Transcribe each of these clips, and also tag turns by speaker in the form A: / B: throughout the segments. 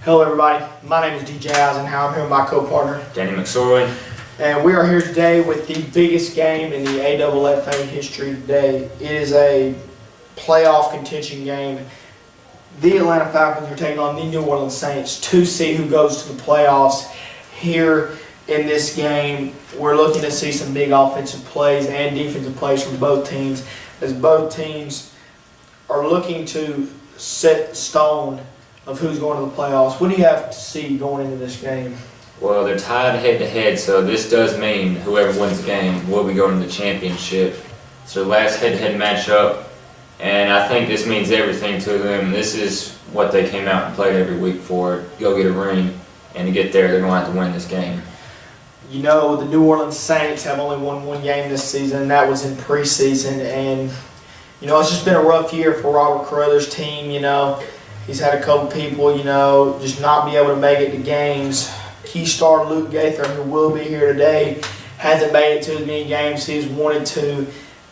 A: Hello everybody, my name is DJ Eisenhower. I'm here with my co-partner
B: Danny McSorley.
A: and we are here today with the biggest game in the AFFA history today. It is a playoff contention game. The Atlanta Falcons are taking on the New Orleans Saints to see who goes to the playoffs. Here in this game, we're looking to see some big offensive plays and defensive plays from both teams, as both teams are looking to set stone of who's going to the playoffs. What do you have to see going into this game?
B: Well, they're tied head-to-head, so this does mean whoever wins the game will be going to the championship. It's their last head-to-head matchup, and I think this means everything to them. This is what they came out and played every week for. Go get a ring, and to get there, they're going to have to win this game.
A: You know, the New Orleans Saints have only won one game this season, and that was in preseason. And, you know, it's just been a rough year for Robert Carruthers' team. You know, he's had a couple people, you know, just not be able to make it to games. Key star Luke Gaither, who will be here today, hasn't made it to as many games he's wanted to.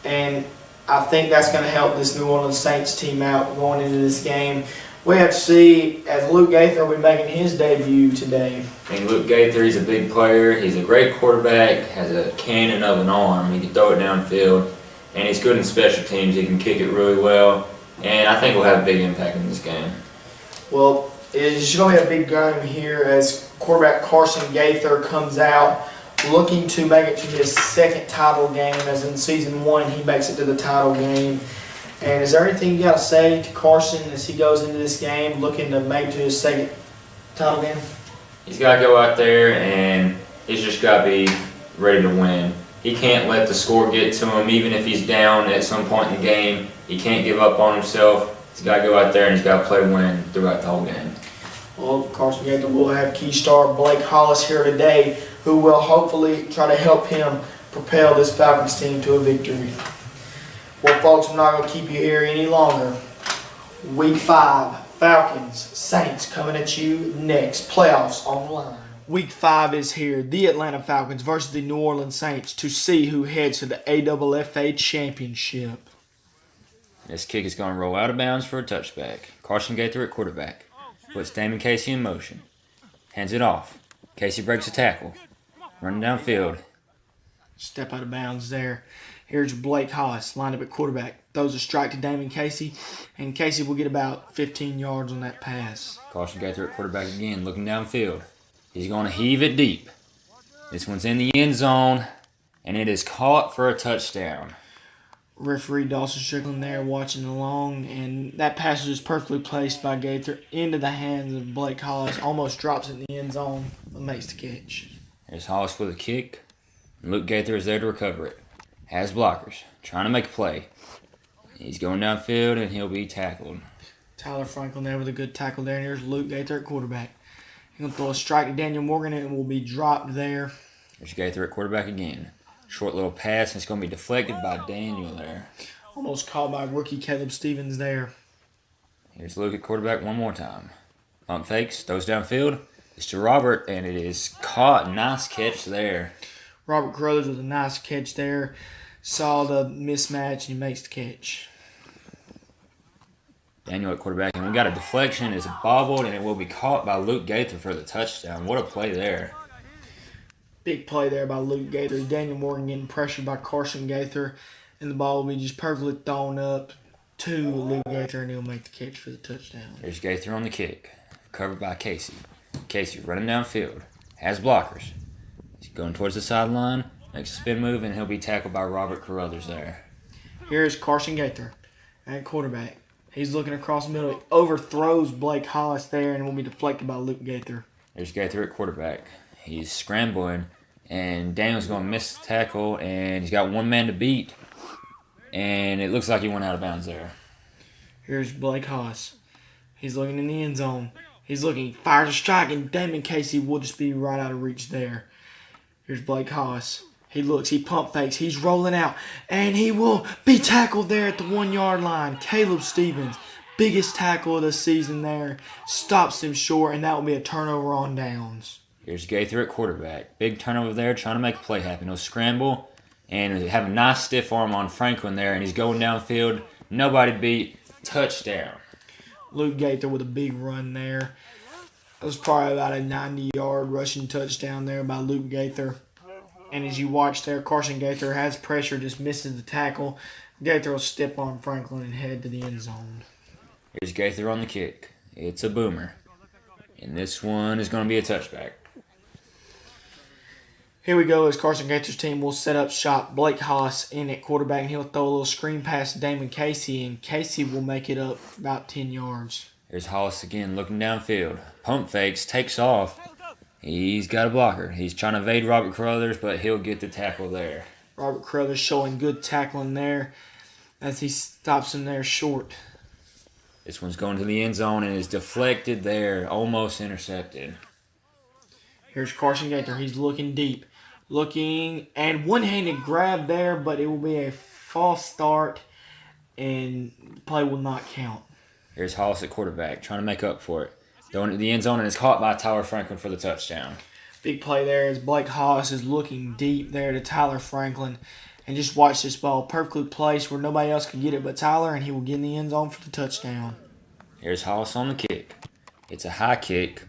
A: And I think that's going to help this New Orleans Saints team out going into this game. We have to see, as Luke Gaither will be making his debut today.
B: I mean, Luke Gaither, he's a big player. He's a great quarterback, has a cannon of an arm. He can throw it downfield, and he's good in special teams. He can kick it really well, and I think will have a big impact in this game.
A: Well, it's going to be a big game here as quarterback Carson Gaither comes out looking to make it to his second title game, as in season one he makes it to the title game. And is there anything you got to say to Carson as he goes into this game looking to make it to his second title game?
B: He's got to go out there and he's just got to be ready to win. He can't let the score get to him, even if he's down at some point in the game. He can't give up on himself. He's got to go out there and he's got to play to win throughout the whole game.
A: Well, Carson Gaither will have key star Blake Hollis here today, who will hopefully try to help him propel this Falcons team to a victory. Well, folks, I'm not going to keep you here any longer. Week 5, Falcons, Saints coming at you next. Playoffs on the line. Week 5 is here. The Atlanta Falcons versus the New Orleans Saints to see who heads to the AFFA Championship.
B: This kick is going to roll out of bounds for a touchback. Carson Gaither at quarterback. Puts Damon Casey in motion. Hands it off. Casey breaks a tackle. Running downfield.
A: Step out of bounds there. Here's Blake Hollis lined up at quarterback. Throws a strike to Damon Casey, and Casey will get about 15 yards on that pass.
B: Carson Gaither at quarterback again, looking downfield. He's going to heave it deep. This one's in the end zone, and it is caught for a touchdown.
A: Referee Dawson Strickland there watching along, and that pass was just perfectly placed by Gaither into the hands of Blake Hollis. Almost drops it in the end zone, but makes the catch.
B: There's Hollis with a kick, and Luke Gaither is there to recover it. Has blockers, trying to make a play. He's going downfield, and he'll be tackled.
A: Tyler Franklin there with a good tackle there, and here's Luke Gaither at quarterback. He's going to throw a strike to Daniel Morgan, and it will be dropped there.
B: There's Gaither at quarterback again. Short little pass, and it's going to be deflected by Daniel there.
A: Almost caught by rookie Caleb Stevens there.
B: Here's Luke at quarterback one more time. Pump fakes, throws downfield. It's to Robert, and it is caught. Nice catch there.
A: Robert Carruthers with a nice catch there. Saw the mismatch, and he makes the catch.
B: Daniel at quarterback, and we got a deflection. It's bobbled, and it will be caught by Luke Gaither for the touchdown. What a play there.
A: Big play there by Luke Gaither. Daniel Morgan getting pressured by Carson Gaither, and the ball will be just perfectly thrown up to Luke Gaither, and he'll make the catch for the touchdown.
B: There's Gaither on the kick, covered by Casey. Casey running downfield, has blockers. He's going towards the sideline, makes a spin move, and he'll be tackled by Robert Carruthers there.
A: Here's Carson Gaither at quarterback. He's looking across the middle. He overthrows Blake Hollis there, and will be deflected by Luke Gaither.
B: There's Gaither at quarterback. He's scrambling, and Daniel's going to miss the tackle, and he's got one man to beat, and it looks like he went out of bounds there.
A: Here's Blake Hollis. He's looking in the end zone. He's looking, fires a strike, and Damon Casey will just be right out of reach there. Here's Blake Hollis. He looks, he pump fakes, he's rolling out, and he will be tackled there at the 1 yard line. Caleb Stevens, biggest tackle of the season there, stops him short, and that will be a turnover on downs.
B: Here's Gaither at quarterback. Big turnover there, trying to make a play happen. He'll scramble and have a nice stiff arm on Franklin there, and he's going downfield. Nobody beat. Touchdown.
A: Luke Gaither with a big run there. It was probably about a 90-yard rushing touchdown there by Luke Gaither. And as you watch there, Carson Gaither has pressure, just misses the tackle. Gaither will step on Franklin and head to the end zone.
B: Here's Gaither on the kick. It's a boomer. And this one is going to be a touchback.
A: Here we go as Carson Gaither's team will set up shop. Blake Haas in at quarterback, and he'll throw a little screen pass to Damon Casey, and Casey will make it up about 10 yards.
B: Here's Hollis again looking downfield. Pump fakes, takes off. He's got a blocker. He's trying to evade Robert Carruthers, but he'll get the tackle there.
A: Robert Carruthers showing good tackling there as he stops him there short.
B: This one's going to the end zone and is deflected there, almost intercepted.
A: Here's Carson Gaither. He's looking deep. Looking, and one-handed grab there, but it will be a false start, and the play will not count.
B: Here's Hollis at quarterback, trying to make up for it. Going to the end zone and is caught by Tyler Franklin for the touchdown.
A: Big play there as Blake Haas is looking deep there to Tyler Franklin. And just watch this ball perfectly placed where nobody else can get it but Tyler, and he will get in the end zone for the touchdown.
B: Here's Hollis on the kick. It's a high kick,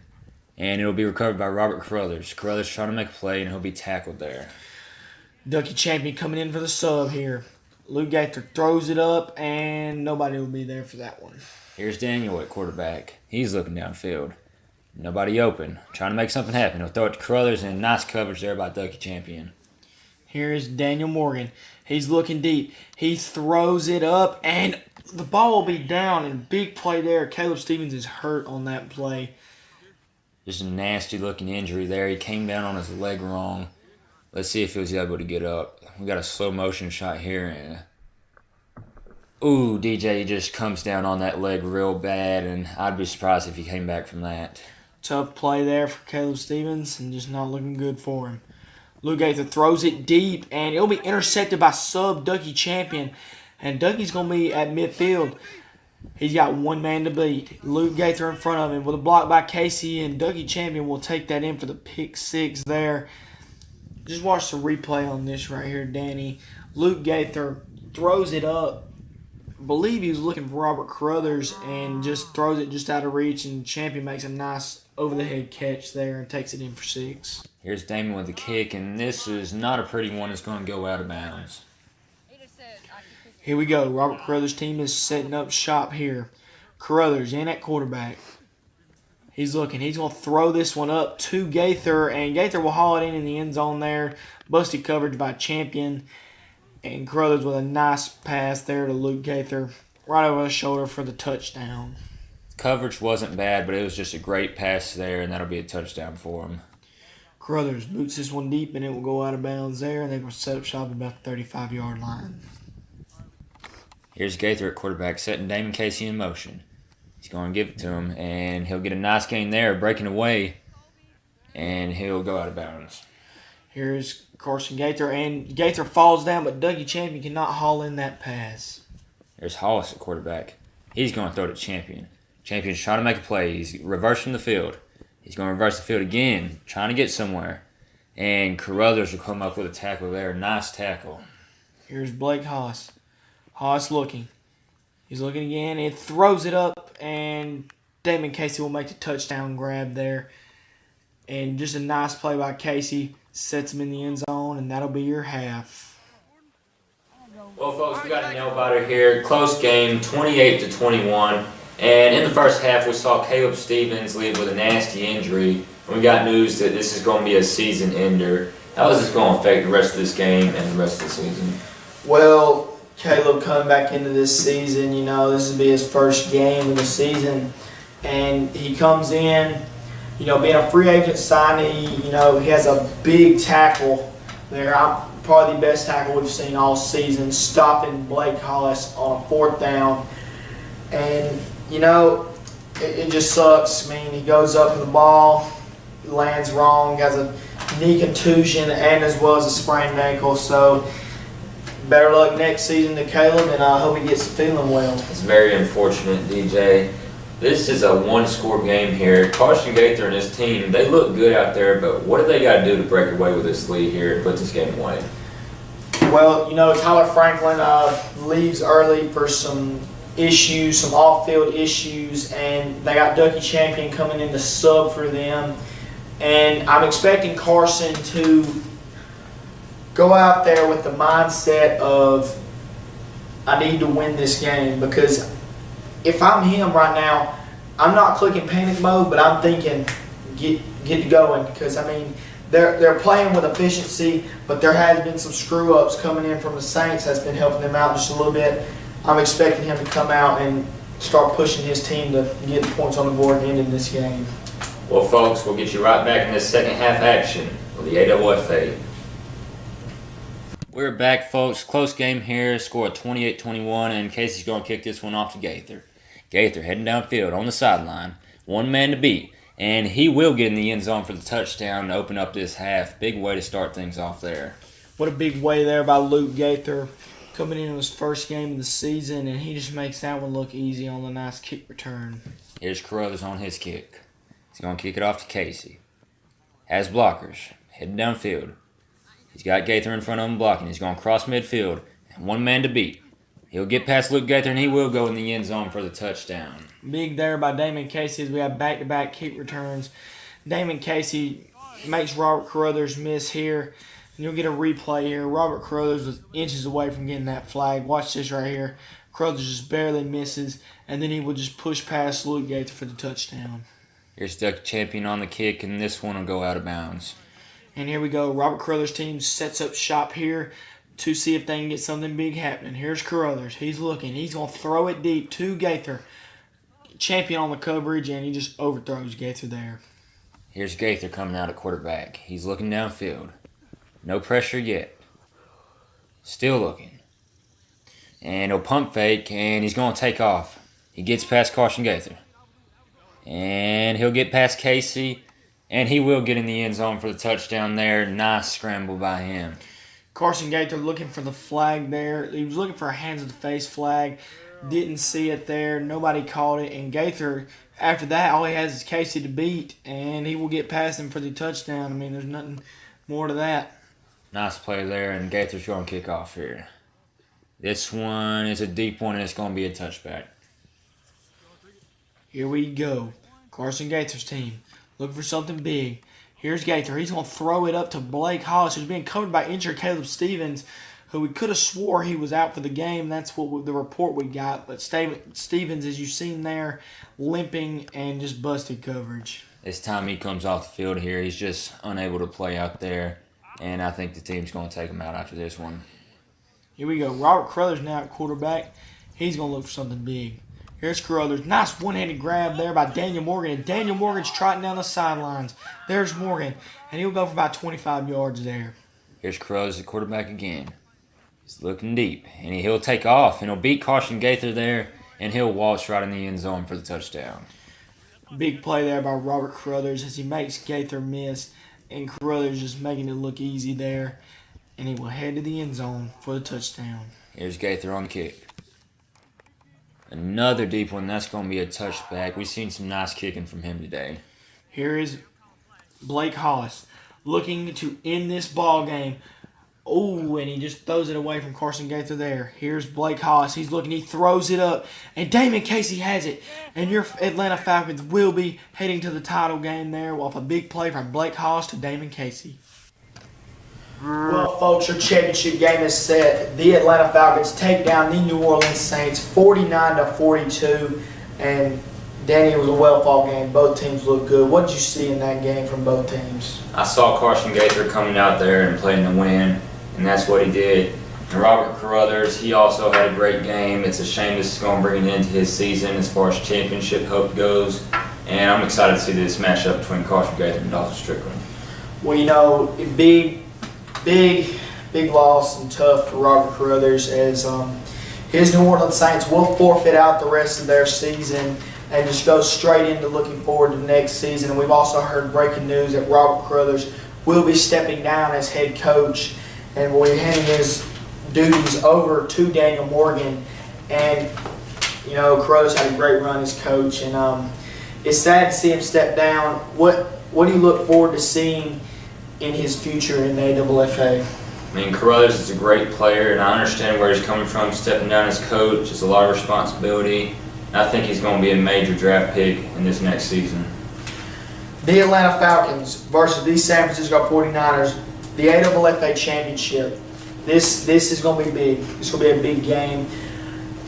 B: and it'll be recovered by Robert Carruthers. Carruthers trying to make a play, and he'll be tackled there.
A: Ducky Champion coming in for the sub here. Luke Gaither throws it up, and nobody will be there for that one.
B: Here's Daniel at quarterback. He's looking downfield. Nobody open. Trying to make something happen. He'll throw it to Carruthers, and nice coverage there by Ducky Champion.
A: Here is Daniel Morgan. He's looking deep. He throws it up, and the ball will be down, and big play there. Caleb Stevens is hurt on that play.
B: Just a nasty-looking injury there. He came down on his leg wrong. Let's see if he was able to get up. We got a slow-motion shot here, and ooh, DJ just comes down on that leg real bad, and I'd be surprised if he came back from that.
A: Tough play there for Caleb Stevens, and just not looking good for him. Luke Gaither throws it deep, and it'll be intercepted by sub Ducky Champion. And Ducky's going to be at midfield. He's got one man to beat. Luke Gaither in front of him with a block by Casey, and Ducky Champion will take that in for the pick six there. Just watch the replay on this right here, Danny. Luke Gaither throws it up. I believe he was looking for Robert Carruthers and just throws it just out of reach, and Champion makes a nice over-the-head catch there and takes it in for six.
B: Here's Damon with the kick, and this is not a pretty one. It's going to go out of bounds.
A: Here we go. Robert Carruthers' team is setting up shop here. Carruthers in at quarterback. He's looking. He's going to throw this one up to Gaither, and Gaither will haul it in the end zone there. Busted coverage by Champion. And Carruthers with a nice pass there to Luke Gaither, right over the shoulder for the touchdown.
B: Coverage wasn't bad, but it was just a great pass there, and that'll be a touchdown for him.
A: Carruthers boots this one deep, and it will go out of bounds there, and they're going to set up shop at about the 35-yard line.
B: Here's Gaither at quarterback, setting Damon Casey in motion. He's going to give it to him, and he'll get a nice gain there, breaking away, and he'll go out of bounds.
A: Here's Carson Gaither, and Gaither falls down, but Dougie Champion cannot haul in that pass.
B: There's Hollis at quarterback. He's going to throw to Champion. Champion's trying to make a play. He's reversing the field. He's going to reverse the field again, trying to get somewhere. And Carruthers will come up with a tackle there. Nice tackle.
A: Here's Blake Haas. Haas looking. He's looking again. It throws it up, and Damon Casey will make the touchdown grab there. And just a nice play by Casey. Sets him in the end zone, and that'll be your half.
B: Well, folks, we got a nail biter here. Close game, 28-21. And in the first half, we saw Caleb Stevens leave with a nasty injury. And we got news that this is going to be a season ender. How is this going to affect the rest of this game and the rest of the season?
A: Well, Caleb coming back into this season, this will be his first game of the season. And he comes in, being a free agent signee, he has a big tackle there. Probably the best tackle we've seen all season, stopping Blake Hollis on a fourth down. And, it just sucks. He goes up for the ball, lands wrong, has a knee contusion, and as well as a sprained ankle. So, better luck next season to Caleb, and I hope he gets feeling well.
B: It's very unfortunate, DJ. This is a one-score game here. Carson Gaither and his team, they look good out there, but what do they got to do to break away with this lead here and put this game away?
A: Well, Tyler Franklin leaves early for some issues, some off-field issues, and they got Ducky Champion coming in to sub for them. And I'm expecting Carson to go out there with the mindset of, I need to win this game, because if I'm him right now, I'm not clicking panic mode, but I'm thinking get going, because I mean they're playing with efficiency, but there has been some screw ups coming in from the Saints that's been helping them out just a little bit. I'm expecting him to come out and start pushing his team to get points on the board and end in this game.
B: Well, folks, we'll get you right back in this second half action with the AWFA. We're back, folks. Close game here. Score 28-21, and Casey's going to kick this one off to Gaither. Gaither heading downfield on the sideline. One man to beat, and he will get in the end zone for the touchdown to open up this half. Big way to start things off there.
A: What a big way there by Luke Gaither, coming in his first game of the season, and he just makes that one look easy on the nice kick return.
B: Here's Carruthers on his kick. He's going to kick it off to Casey. Has blockers. Heading downfield. He's got Gaither in front of him blocking. He's going to cross midfield. And one man to beat. He'll get past Luke Gaither, and he will go in the end zone for the touchdown.
A: Big there by Damon Casey as we have back-to-back kick returns. Damon Casey makes Robert Carruthers miss here. And you'll get a replay here. Robert Carruthers was inches away from getting that flag. Watch this right here. Carruthers just barely misses, and then he will just push past Luke Gaither for the touchdown.
B: Here's Ducky Champion on the kick, and this one will go out of bounds.
A: And here we go. Robert Carruthers' team sets up shop here to see if they can get something big happening. Here's Carruthers. He's looking. He's going to throw it deep to Gaither. Champion on the coverage, and he just overthrows Gaither there.
B: Here's Gaither coming out at quarterback. He's looking downfield. No pressure yet. Still looking. And he'll pump fake, and he's going to take off. He gets past Carson Gaither. And he'll get past Casey, and he will get in the end zone for the touchdown there. Nice scramble by him.
A: Carson Gaither looking for the flag there. He was looking for a hands of the face flag. Didn't see it there. Nobody called it. And Gaither, after that, all he has is Casey to beat, and he will get past him for the touchdown. I mean, there's nothing more to that.
B: Nice play there, and Gaither's going to kick off here. This one is a deep one, and it's going to be a touchback.
A: Here we go. Carson Gaither's team looking for something big. Here's Gaither. He's going to throw it up to Blake Hollis, who's being covered by injured Caleb Stevens, who we could have swore he was out for the game. That's what the report we got. But Stevens, as you've seen there, limping and just busted coverage.
B: This time he comes off the field here. He's just unable to play out there, and I think the team's going to take him out after this one.
A: Here we go. Robert Carruthers now at quarterback. He's going to look for something big. Here's Carruthers. Nice one-handed grab there by Daniel Morgan. And Daniel Morgan's trotting down the sidelines. There's Morgan. And he'll go for about 25 yards there.
B: Here's Carruthers at quarterback again. He's looking deep. And he'll take off. And he'll beat Carson Gaither there. And he'll waltz right in the end zone for the touchdown.
A: Big play there by Robert Carruthers as he makes Gaither miss. And Carruthers just making it look easy there. And he will head to the end zone for the touchdown.
B: Here's Gaither on the kick. Another deep one. That's going to be a touchback. We've seen some nice kicking from him today.
A: Here is Blake Hollis looking to end this ball game. Oh, and he just throws it away from Carson Gaither there. Here's Blake Hollis. He's looking. He throws it up. And Damon Casey has it. And your Atlanta Falcons will be heading to the title game there off a big play from Blake Hollis to Damon Casey. Well, folks, your championship game is set. The Atlanta Falcons take down the New Orleans Saints 49-42. And Danny, it was a well-fought game. Both teams looked good. What did you see in that game from both teams?
B: I saw Carson Gaither coming out there and playing to win, and that's what he did. And Robert Carruthers, he also had a great game. It's a shame this is going to bring an end to his season as far as championship hope goes. And I'm excited to see this matchup between Carson Gaither and Dawson Strickland.
A: Well, you know, big loss and tough for Robert Carruthers as his New Orleans Saints will forfeit out the rest of their season and just go straight into looking forward to next season. And we've also heard breaking news that Robert Carruthers will be stepping down as head coach and will be handing his duties over to Daniel Morgan. And, you know, Carruthers had a great run as coach, and it's sad to see him step down. What do you look forward to seeing in his future in the AWFA?
B: I mean, Carruthers is a great player, and I understand where he's coming from, stepping down as coach. It's a lot of responsibility. And I think he's going to be a major draft pick in this next season.
A: The Atlanta Falcons versus the San Francisco 49ers, the AFFA Championship. This is going to be big. This will be a big game.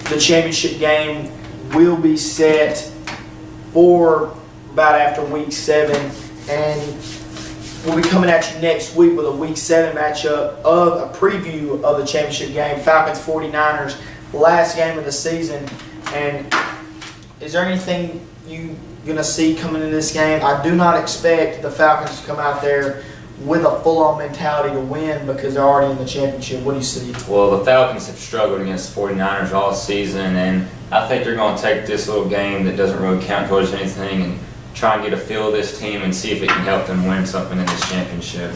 A: The championship game will be set for about after Week 7, and we'll be coming at you next week with a Week 7 matchup of a preview of the championship game, Falcons-49ers, last game of the season. And is there anything you going to see coming in this game? I do not expect the Falcons to come out there with a full-on mentality to win because they're already in the championship. What do you see?
B: Well, the Falcons have struggled against the 49ers all season, and I think they're going to take this little game that doesn't really count towards anything and try and get a feel of this team and see if it can help them win something in this championship.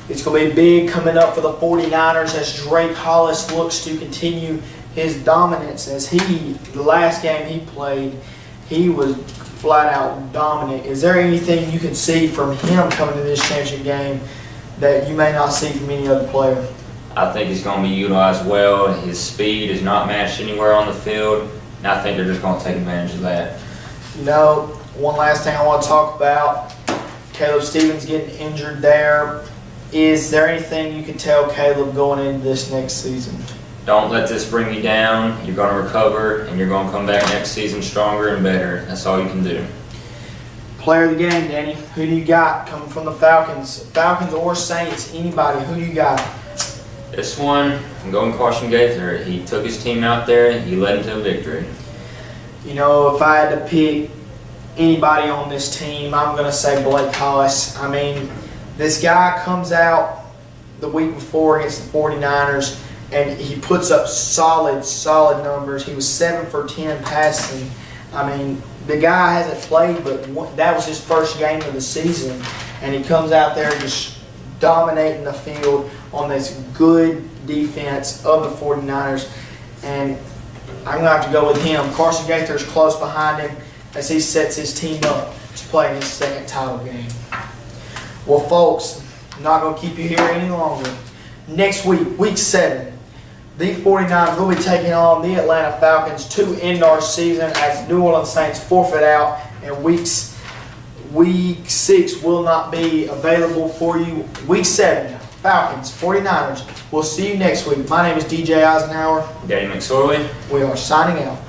A: It's going to be big coming up for the 49ers as Drake Hollis looks to continue his dominance as the last game he played, he was flat out dominant. Is there anything you can see from him coming to this championship game that you may not see from any other player?
B: I think he's going to be utilized well. His speed is not matched anywhere on the field, and I think they're just going to take advantage of that.
A: You know, one last thing I want to talk about, Caleb Stevens getting injured there. Is there anything you can tell Caleb going into this next season?
B: Don't let this bring you down. You're going to recover, and you're going to come back next season stronger and better. That's all you can do.
A: Player of the game, Danny. Who do you got coming from the Falcons? Falcons or Saints, anybody. Who do you got?
B: This one, I'm going Carson Gaither. He took his team out there. He led them to a victory.
A: You know, if I had to pick anybody on this team, I'm going to say Blake Hollis. I mean, this guy comes out the week before against the 49ers, and he puts up solid numbers. He was 7 for 10 passing. I mean, the guy hasn't played, but that was his first game of the season, and he comes out there just dominating the field on this good defense of the 49ers, and I'm going to have to go with him. Carson Gaither is close behind him as he sets his team up to play in his second title game. Well, folks, I'm not going to keep you here any longer. Next week, Week 7, the 49ers will be taking on the Atlanta Falcons to end our season as New Orleans Saints forfeit out, and Week 6 will not be available for you. Week 7, Falcons, 49ers. We'll see you next week. My name is DJ Eisenhower.
B: Danny McSorley.
A: We are signing out.